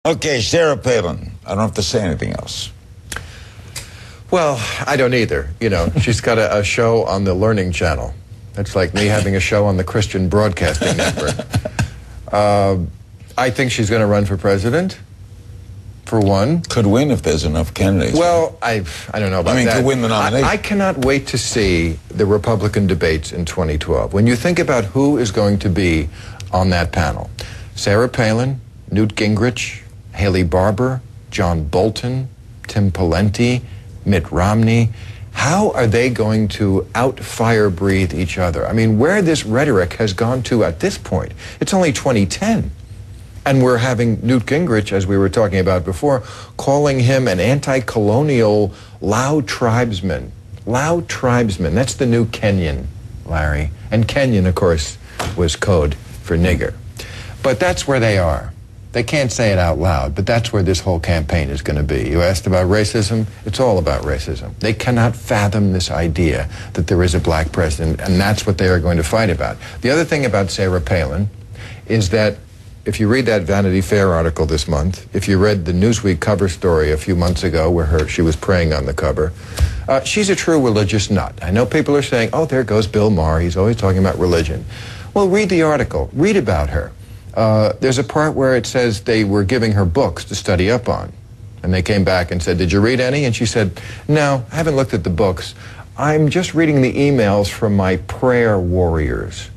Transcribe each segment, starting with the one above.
Okay, Sarah Palin. I don't have to say anything else. Well, I don't either. You know, she's got a show on the Learning Channel. That's like me having a show on the Christian Broadcasting Network. I think she's going to run for president, for one. Could win if there's enough candidates. Well, I don't know about that. Could win the nomination. I cannot wait to see the Republican debates in 2012. When you think about who is going to be on that panel, Sarah Palin, Newt Gingrich, Haley Barbour, John Bolton, Tim Pawlenty, Mitt Romney. How are they going to out-fire breathe each other? I mean, where this rhetoric has gone to at this point, it's only 2010. And we're having Newt Gingrich, as we were talking about before, calling him an anti-colonial loud tribesman. Loud tribesman. That's the new Kenyan, Larry. And Kenyan, of course, was code for nigger. But that's where they are. They can't say it out loud, but that's where this whole campaign is going to be. You asked about racism? It's all about racism. They cannot fathom this idea that there is a black president, and that's what they are going to fight about. The other thing about Sarah Palin is that if you read that Vanity Fair article this month, if you read the Newsweek cover story a few months ago where she was praying on the cover, she's a true religious nut. I know people are saying, oh, there goes Bill Maher. He's always talking about religion. Well, read the article. Read about her. There's a part where it says they were giving her books to study up on. And they came back and said, did you read any? And she said, no, I haven't looked at the books. I'm just reading the emails from my prayer warriors.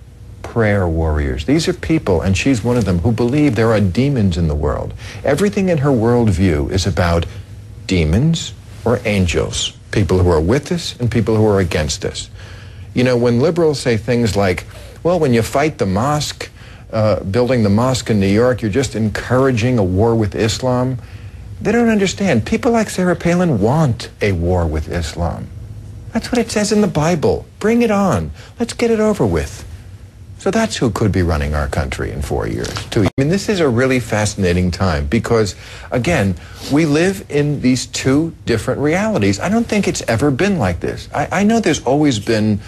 Prayer warriors. These are people, and she's one of them, who believe there are demons in the world. Everything in her worldview is about demons or angels. People who are with us and people who are against us. You know, when liberals say things like, well, when you fight the mosque, building the mosque in New York, you're just encouraging a war with Islam. They don't understand. People like Sarah Palin want a war with Islam. That's what it says in the Bible. Bring it on. Let's get it over with. So that's who could be running our country in 4 years, too. I mean, this is a really fascinating time because, again, we live in these two different realities. I don't think it's ever been like this. I know there's always been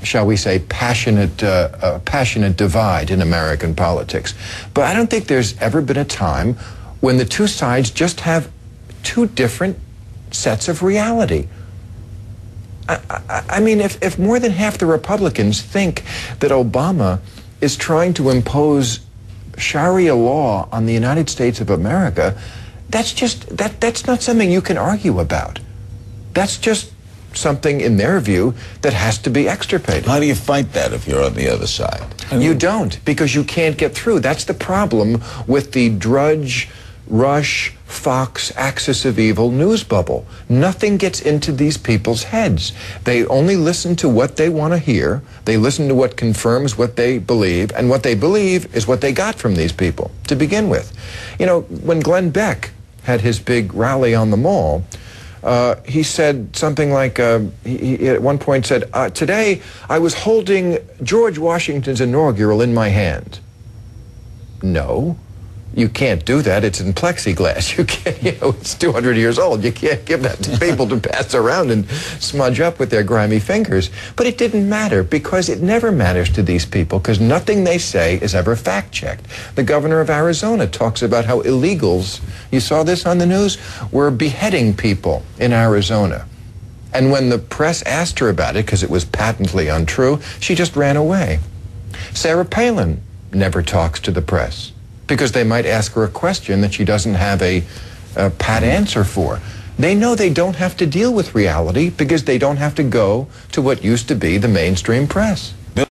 shall we say, passionate divide in American politics. But I don't think there's ever been a time when the two sides just have two different sets of reality. I mean, if more than half the Republicans think that Obama is trying to impose Sharia law on the United States of America, that's not something you can argue about. That's just something, in their view, that has to be extirpated. How do you fight that if you're on the other side? You don't, because you can't get through. That's the problem with the Drudge, Rush, Fox, axis of evil news bubble. Nothing gets into these people's heads. They only listen to what they want to hear. They listen to what confirms what they believe, and what they believe is what they got from these people to begin with. You know, when Glenn Beck had his big rally on the Mall, he said something like, he at one point said, today I was holding George Washington's inaugural in my hand. No, you can't do that. It's in plexiglass. You can't, you know, it's 200 years old. You can't give that to people to pass around and smudge up with their grimy fingers. But it didn't matter, because it never matters to these people, because nothing they say is ever fact-checked. The governor of Arizona talks about how illegals, you saw this on the news, were beheading people in Arizona. And when the press asked her about it, because it was patently untrue, she just ran away. Sarah Palin never talks to the press, because they might ask her a question that she doesn't have a pat answer for. They know they don't have to deal with reality because they don't have to go to what used to be the mainstream press.